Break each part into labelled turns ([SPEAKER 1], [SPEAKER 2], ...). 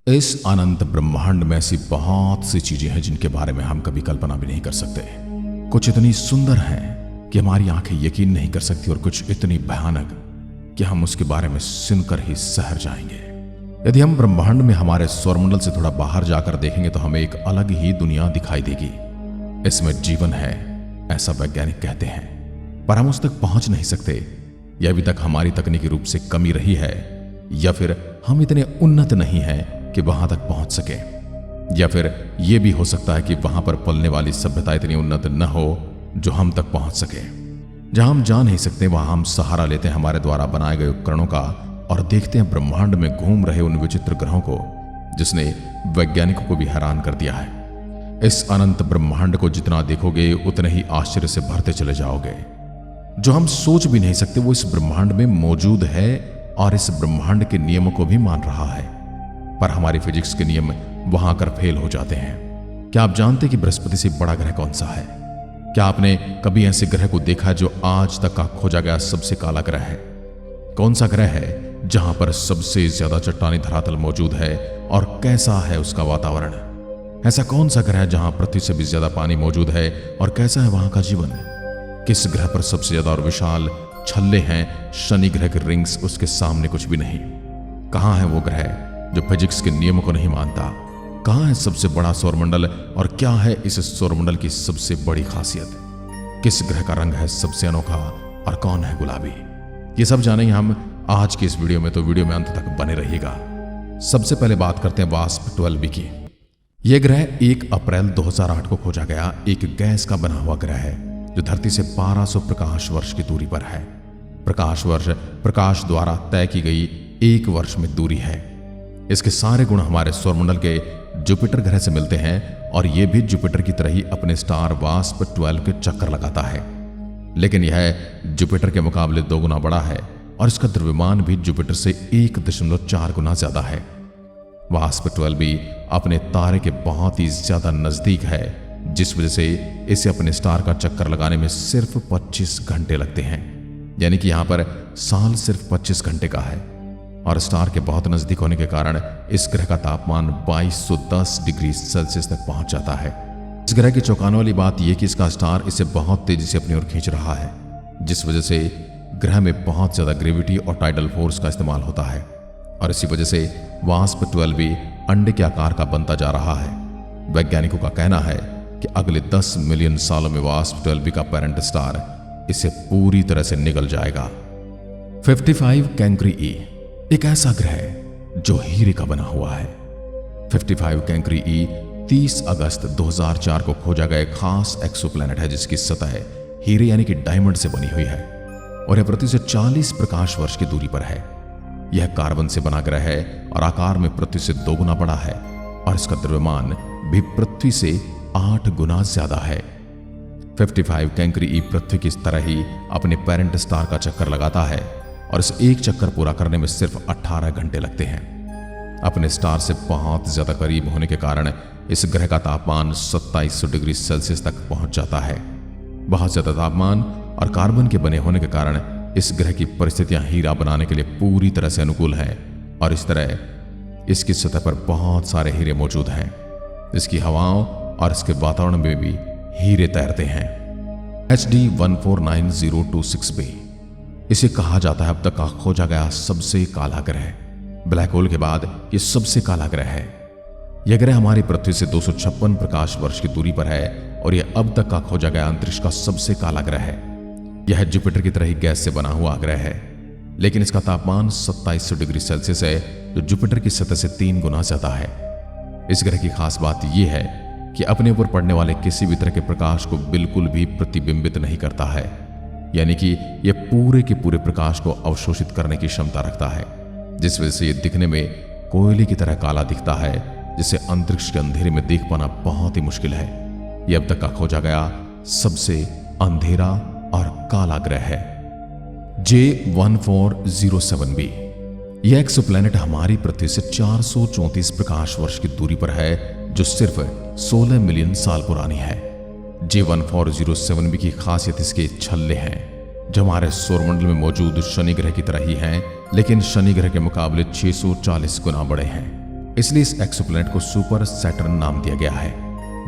[SPEAKER 1] इस अनंत ब्रह्मांड में ऐसी बहुत सी चीजें हैं जिनके बारे में हम कभी कल्पना भी नहीं कर सकते। कुछ इतनी सुंदर हैं कि हमारी आंखें यकीन नहीं कर सकती और कुछ इतनी भयानक कि हम उसके बारे में सुनकर ही सहर जाएंगे। यदि हम ब्रह्मांड में हमारे सौरमंडल से थोड़ा बाहर जाकर देखेंगे तो हमें एक अलग ही दुनिया दिखाई देगी। इसमें जीवन है, ऐसा वैज्ञानिक कहते हैं, पर हम उस तक पहुंच नहीं सकते। यह अभी तक हमारी तकनीकी रूप से कमी रही है, या फिर हम इतने उन्नत नहीं हैं कि वहां तक पहुंच सके, या फिर यह भी हो सकता है कि वहां पर पलने वाली सभ्यता इतनी उन्नत न हो जो हम तक पहुंच सके। जहां हम जा नहीं सकते वहां हम सहारा लेते हैं हमारे द्वारा बनाए गए उपकरणों का और देखते हैं ब्रह्मांड में घूम रहे उन विचित्र ग्रहों को, जिसने वैज्ञानिकों को भी हैरान कर दिया है। इस अनंत ब्रह्मांड को जितना देखोगे उतने ही आश्चर्य से भरते चले जाओगे। जो हम सोच भी नहीं सकते वो इस ब्रह्मांड में मौजूद है और इस ब्रह्मांड के नियमों को भी मान रहा है, पर हमारी फिजिक्स के नियम वहां आकर फेल हो जाते हैं। क्या आप जानते कि बृहस्पति से बड़ा ग्रह कौन सा है? क्या आपने कभी ऐसे ग्रह को देखा जो आज तक का खोजा गया सबसे काला ग्रह है? कौन सा ग्रह है जहां पर सबसे ज्यादा चट्टानी धरातल मौजूद है और कैसा है उसका वातावरण? ऐसा कौन सा ग्रह है जहां पृथ्वी से भी ज्यादा पानी मौजूद है और कैसा है वहां का जीवन? किस ग्रह पर सबसे ज्यादा और विशाल छल्ले हैं? शनि ग्रह के रिंग्स उसके सामने कुछ भी नहीं। कहां है वो ग्रह जो फिजिक्स के नियमों को नहीं मानता? कहां है सबसे बड़ा सौरमंडल और क्या है इस सौरमंडल की सबसे बड़ी खासियत? किस ग्रह का रंग है सबसे अनोखा और कौन है गुलाबी? ये सब जानेंगे हम आज की इस वीडियो में, तो वीडियो में अंत तक बने रहिएगा। सबसे पहले बात करते हैं वास्प 12b की। यह ग्रह 1 अप्रैल 2008 को खोजा गया एक गैस का बना हुआ ग्रह है जो धरती से 1200 प्रकाश वर्ष की दूरी पर है। प्रकाश वर्ष प्रकाश द्वारा तय की गई 1 वर्ष में दूरी है। इसके सारे गुण हमारे सौरमंडल के जुपिटर ग्रह से मिलते हैं और यह भी जुपिटर की तरह ही अपने स्टार वास्प 12 के चक्कर लगाता है, लेकिन यह जुपिटर के मुकाबले 2 गुना बड़ा है और इसका द्रव्यमान भी जुपिटर से 1.4 गुना ज्यादा है। वास्प 12b अपने तारे के बहुत ही ज्यादा नजदीक है, जिस वजह से इसे अपने स्टार का चक्कर लगाने में सिर्फ 25 घंटे लगते हैं। यानी कि यहां पर साल सिर्फ 25 घंटे का है और स्टार के बहुत नजदीक होने के कारण इस ग्रह का तापमान 2210 डिग्री सेल्सियस तक पहुंच जाता है। इस ग्रह की चौंकाने वाली बात यह कि इसका स्टार इसे बहुत तेजी से अपनी ओर खींच रहा है, जिस वजह से ग्रह में बहुत ज्यादा ग्रेविटी और टाइडल फोर्स का इस्तेमाल होता है और इसी वजह से वास्प 12b अंडे के आकार का बनता जा रहा है। वैज्ञानिकों का कहना है कि अगले 10 मिलियन सालों में वास्प 12b का पेरेंट स्टार इसे पूरी तरह से निगल जाएगा। 55 कैंक्री ई एक ऐसा ग्रह जो हीरे का बना हुआ है। 55 कैंक्री ई 30 अगस्त 2004 को खोजा गया एक खास एक्सोप्लैनेट है जिसकी सतह हीरे यानी कि डायमंड से बनी हुई है और यह पृथ्वी से 40 प्रकाश वर्ष की दूरी पर है। यह कार्बन से बना ग्रह है और आकार में पृथ्वी से 2 गुना बड़ा है और इसका द्रव्यमान भी पृथ्वी से 8 गुना ज्यादा है। 55 कैंक्री ई पृथ्वी की तरह ही अपने पेरेंट स्टार का चक्कर लगाता है और इस एक चक्कर पूरा करने में सिर्फ 18 घंटे लगते हैं। अपने स्टार से बहुत ज्यादा करीब होने के कारण इस ग्रह का तापमान 2700 डिग्री सेल्सियस तक पहुंच जाता है। बहुत ज्यादा तापमान और कार्बन के बने होने के कारण इस ग्रह की परिस्थितियां हीरा बनाने के लिए पूरी तरह से अनुकूल हैं और इस तरह इसकी सतह पर बहुत सारे हीरे मौजूद हैं। इसकी हवाओं और इसके वातावरण में भी हीरे तैरते हैं। HD 149026b इसे कहा जाता है अब तक का खोजा गया सबसे काला ग्रह। ब्लैक होल के बाद यह सबसे काला ग्रह है। यह ग्रह हमारी पृथ्वी से 256 प्रकाश वर्ष की दूरी पर है और यह अब तक का खोजा गया अंतरिक्ष का सबसे काला ग्रह है। यह जुपिटर की तरह ही गैस से बना हुआ ग्रह है, लेकिन इसका तापमान 2700 डिग्री सेल्सियस है जो जुपिटर की सतह से 3 गुना ज्यादा है। इस ग्रह की खास बात यह है कि अपने ऊपर पड़ने वाले किसी भी तरह के प्रकाश को बिल्कुल भी प्रतिबिंबित नहीं करता है, यानी कि यह पूरे के पूरे प्रकाश को अवशोषित करने की क्षमता रखता है, जिस वजह से यह दिखने में कोयले की तरह काला दिखता है, जिसे अंतरिक्ष के अंधेरे में देख पाना बहुत ही मुश्किल है। यह अब तक का खोजा गया सबसे अंधेरा और काला ग्रह है। J1407b यह एक्सोप्लैनेट हमारी पृथ्वी से 434 प्रकाश वर्ष की दूरी पर है, जो सिर्फ 16 मिलियन साल पुरानी है। J1407b की खासियत इसके छल्ले हैं, जो हमारे सौरमंडल में मौजूद शनि ग्रह की तरह ही हैं, लेकिन शनि ग्रह के मुकाबले 640 गुना बड़े हैं। इसलिए इस एक्सोप्लैनेट को सुपर सैटर्न नाम दिया गया है।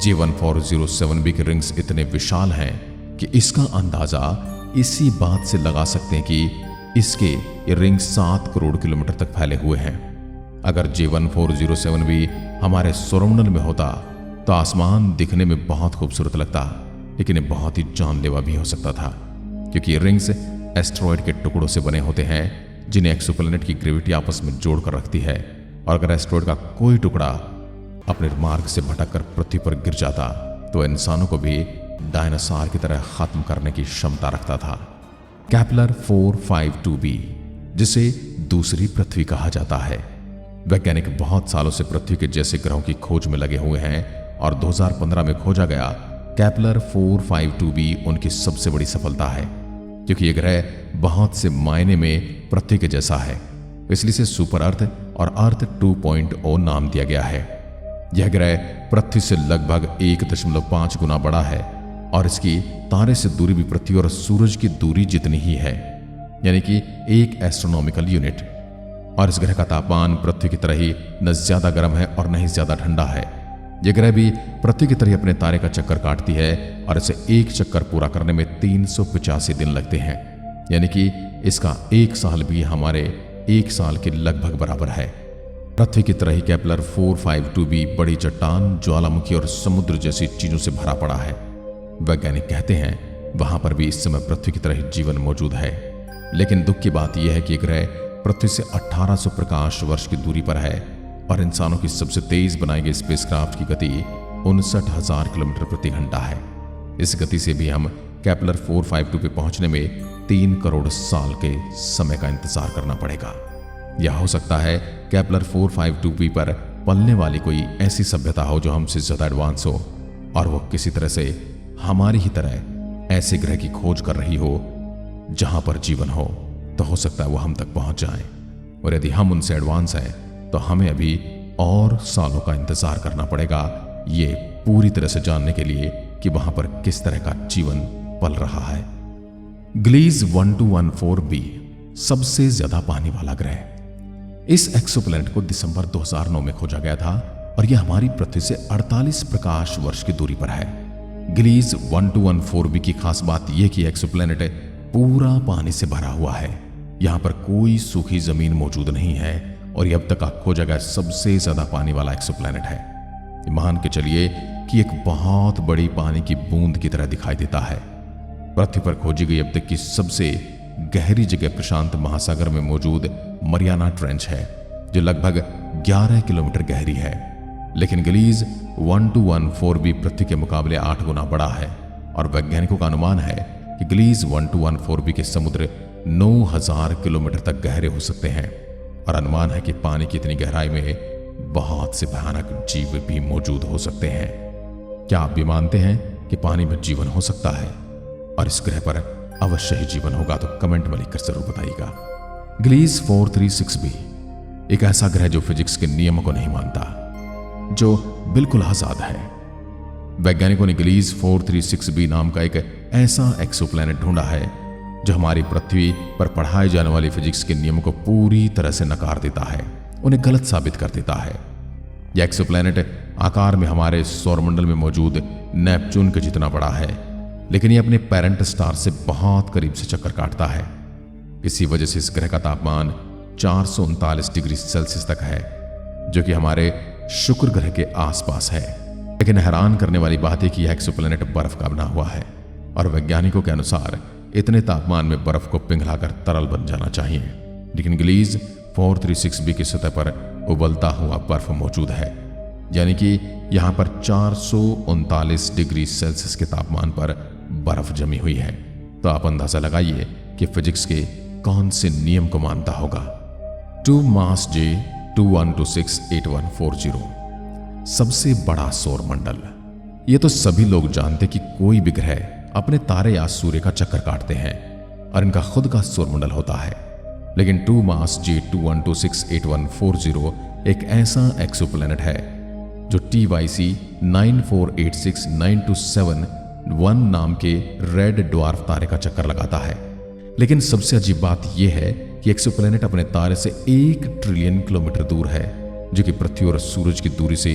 [SPEAKER 1] J1407b के रिंग्स इतने विशाल हैं कि इसका अंदाजा इसी बात से लगा सकते हैं कि इसके ये रिंग 7 करोड़ किलोमीटर तक फैले हुए हैं। अगर J1407b हमारे सौरमंडल में होता तो आसमान दिखने में बहुत खूबसूरत लगता, लेकिन ये बहुत ही जानलेवा भी हो सकता था, क्योंकि ये रिंग्स एस्टेरॉयड के टुकड़ों से बने होते हैं जिन्हें एक्सोप्लैनेट की ग्रेविटी आपस में जोड़कर रखती है। और अगर एस्टेरॉयड का कोई टुकड़ा अपने मार्ग से भटककर पृथ्वी पर गिर जाता तो इंसानों को भी डायनासोर की तरह खत्म करने की क्षमता रखता था। केपलर 452b, जिसे दूसरी पृथ्वी कहा जाता है। वैज्ञानिक बहुत सालों से पृथ्वी के जैसे ग्रहों की खोज में लगे हुए हैं और 2015 में खोजा गया केपलर 452b उनकी सबसे बड़ी सफलता है, क्योंकि यह ग्रह बहुत से मायने में पृथ्वी के जैसा है, इसलिए इसे सुपर अर्थ और अर्थ 2.0 नाम दिया गया है। यह ग्रह पृथ्वी से लगभग 1.5 गुना बड़ा है और इसकी तारे से दूरी भी पृथ्वी और सूरज की दूरी जितनी ही है, यानी कि 1 एस्ट्रोनॉमिकल यूनिट। और इस ग्रह का तापमान पृथ्वी की तरह ही न ज्यादा गर्म है और न ही ज्यादा ठंडा है। यह ग्रह भी पृथ्वी की तरह अपने तारे का चक्कर काटती है और इसे एक चक्कर पूरा करने में 385 दिन लगते हैं, यानी कि इसका 1 साल भी हमारे 1 साल के लगभग बराबर है। पृथ्वी की तरह ही केपलर 452b बड़ी चट्टान, ज्वालामुखी और समुद्र जैसी चीजों से भरा पड़ा है। वैज्ञानिक कहते हैं वहां पर भी इस समय पृथ्वी की तरह ही जीवन मौजूद है, लेकिन दुख की बात यह है कि ग्रह पृथ्वी से 1800 प्रकाश वर्ष की दूरी पर है और इंसानों की सबसे तेज बनाई गई स्पेसक्राफ्ट की गति 59,000 किलोमीटर प्रति घंटा है। इस गति से भी हम केपलर 452 पे पहुंचने में 3 करोड़ साल के समय का इंतजार करना पड़ेगा। यह हो सकता है केपलर 452b पर पलने वाली कोई ऐसी सभ्यता हो जो हमसे ज्यादा एडवांस हो और वो किसी तरह से हमारी ही तरह ऐसे ग्रह की खोज कर रही हो जहां पर जीवन हो, तो हो सकता है वो हम तक पहुंच जाएं। और यदि हम उनसे एडवांस हैं तो हमें अभी और सालों का इंतजार करना पड़ेगा ये पूरी तरह से जानने के लिए कि वहां पर किस तरह का जीवन पल रहा है। ग्लीज 1214b सबसे ज्यादा पानी वाला ग्रह। इस एक्सोप्लैनेट को दिसंबर 2009 में खोजा गया था और यह हमारी पृथ्वी से 48 प्रकाश वर्ष की दूरी पर है। ग्लीज 1214b की खास बात यह कि एक्सोप्लैनेट पूरा पानी से भरा हुआ है। यहां पर कोई सूखी जमीन मौजूद नहीं है और यह अब तक का खोजा गया सबसे ज्यादा पानी वाला एक्सोप्लैनेट है। मान के चलिए कि एक बहुत बड़ी पानी की बूंद की तरह दिखाई देता है। पृथ्वी पर खोजी गई अब तक की सबसे गहरी जगह प्रशांत महासागर में मौजूद मरियाना ट्रेंच है, जो लगभग 11 किलोमीटर गहरी है। लेकिन ग्लीज 1214b पृथ्वी के मुकाबले 8 गुना बड़ा है और वैज्ञानिकों का अनुमान है कि ग्लीज 1214b के समुद्र 9000 किलोमीटर तक गहरे हो सकते हैं और अनुमान है कि पानी की इतनी गहराई में बहुत से भयानक जीव भी मौजूद हो सकते हैं। क्या आप भी मानते हैं कि पानी में जीवन हो सकता है और इस ग्रह पर अवश्य ही जीवन होगा? तो कमेंट में लिखकर जरूर बताइएगा। ग्लीज 436b एक ऐसा ग्रह जो फिजिक्स के नियमों को नहीं मानता, जो बिल्कुल आजाद है। वैज्ञानिकों ने ग्लीज 436b नाम का एक ऐसा एक्सोप्लैनेट ढूंढा है जो हमारी पृथ्वी पर पढ़ाए जाने वाली फिजिक्स के नियमों को पूरी तरह से नकार देता है, उन्हें गलत साबित कर देता है। यह एक्सोप्लैनेट आकार में हमारे सौरमंडल में मौजूद नेपच्यून के जितना बड़ा है, लेकिन यह अपने पेरेंट स्टार से बहुत करीब से चक्कर काटता है। इसी वजह से इस ग्रह का तापमान 439 डिग्री सेल्सियस तक है, जो कि हमारे शुक्र ग्रह के आसपास है। लेकिन हैरान करने वाली बात है कि यह एक्सोप्लैनेट बर्फ का बना हुआ है और वैज्ञानिकों के अनुसार इतने तापमान में बर्फ को पिघलाकर तरल बन जाना चाहिए, लेकिन ग्लीज 436b की सतह पर उबलता हुआ बर्फ मौजूद है, यानी कि यहां पर 439 डिग्री सेल्सियस के तापमान पर बर्फ जमी हुई है। तो आप अंदाजा लगाइए कि फिजिक्स के कौन से नियम को मानता होगा। 2 मास J 21268140 सबसे बड़ा सौर मंडल। ये तो सभी लोग जानते कि कोई भी ग्रह अपने तारे या सूर्य का चक्कर काटते हैं और इनका खुद का सौर मंडल होता है, लेकिन 2 मास J 21268140 एक ऐसा एक्सोप्लैनेट है जो TYC 9486927 नाम के रेड ड्वार्फ तारे का चक्कर लगाता है। लेकिन सबसे अजीब बात यह है कि एक्सोप्लैनेट अपने तारे से 1 ट्रिलियन किलोमीटर दूर है, जो कि पृथ्वी और सूरज की दूरी से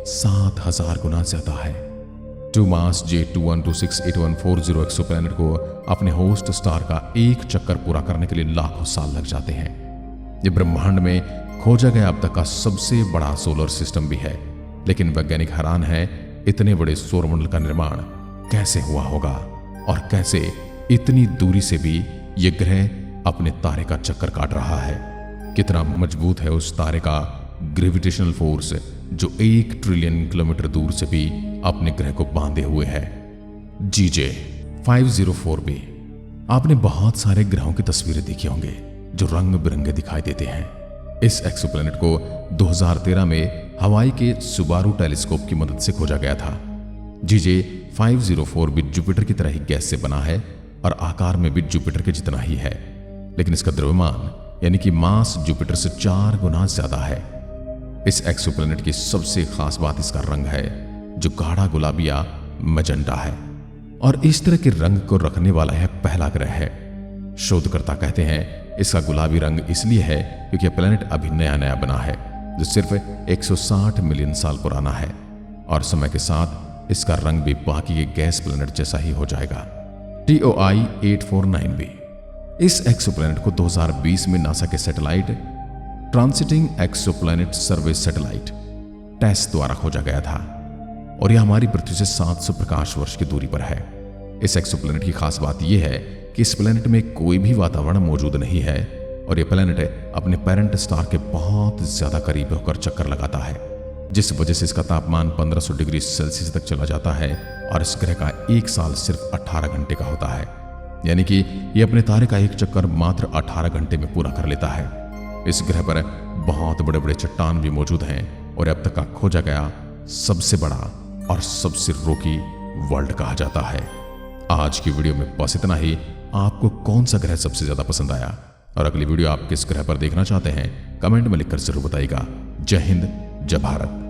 [SPEAKER 1] 7000 गुना ज्यादा है। 2 मास J21268140 एक्सोप्लैनेट को अपने होस्ट स्टार का एक चक्कर पूरा करने के लिए लाखों साल लग जाते हैं। ये ब्रह्मांड में खोजा गया अब तक का सबसे बड़ा सोलर सिस्टम भी है, लेकिन वैज्ञानिक हैरान है इतने बड़े सौरमंडल का निर्माण कैसे हुआ होगा और कैसे इतनी दूरी से भी ये ग्रह अपने तारे का चक्कर काट रहा है। कितना मजबूत है उस तारे का ग्रेविटेशनल फोर्स जो 1 ट्रिलियन किलोमीटर दूर से भी अपने ग्रह को बांधे हुए है। GJ504b। आपने बहुत सारे ग्रहों की तस्वीरें देखी होंगे जो रंग बिरंगे दिखाई देते हैं। इस एक्सोप्लैनेट को 2013 में हवाई के सुबारू टेलीस्कोप की मदद से खोजा गया था। GJ504b जुपिटर की तरह ही गैस से बना है और आकार में भी जुपिटर के जितना ही है, लेकिन इसका द्रव्यमान यानी कि मास जुपिटर से 4 गुना ज्यादा है। इस एक्सोप्लैनेट की सबसे खास बात इसका रंग है जो गाढ़ा गुलाबी या मैजेंटा है और इस तरह के रंग को रखने वाला यह पहला ग्रह है। शोधकर्ता कहते हैं इसका गुलाबी रंग इसलिए है क्योंकि यह प्लैनेट अभी नया नया बना है जो सिर्फ 160 मिलियन साल पुराना है और समय के साथ इसका रंग भी बाकी के गैस प्लैनेट जैसा ही हो जाएगा। TOI-849b। इस एक्सोप्लैनेट को 2020 में नासा के satellite transiting exoplanet survey satellite TESS द्वारा खोजा गया था और यह हमारी पृथ्वी से 700 प्रकाश वर्ष की दूरी पर है। इस एक्सोप्लैनेट की खास बात यह है कि इस प्लैनेट में कोई भी वातावरण मौजूद नहीं है और यह प्लैनेट अपने पेरेंट स्टार के बहुत ज्यादा करीब होकर चक्कर लगाता है, जिस वजह से इसका तापमान 1500 डिग्री सेल्सियस तक चला जाता है और इस ग्रह का एक साल सिर्फ 18 घंटे का होता है, यानी कि यह अपने तारे का एक चक्कर मात्र 18 घंटे में पूरा कर लेता है। इस ग्रह पर बहुत बड़े बड़े चट्टान भी मौजूद हैं और अब तक का खोजा गया सबसे बड़ा और सबसे रोकी वर्ल्ड कहा जाता है। आज की वीडियो में बस इतना ही। आपको कौन सा ग्रह सबसे ज्यादा पसंद आया और अगली वीडियो आप किस ग्रह पर देखना चाहते हैं कमेंट में लिखकर जरूर बताइएगा। जय हिंद, जय भारत।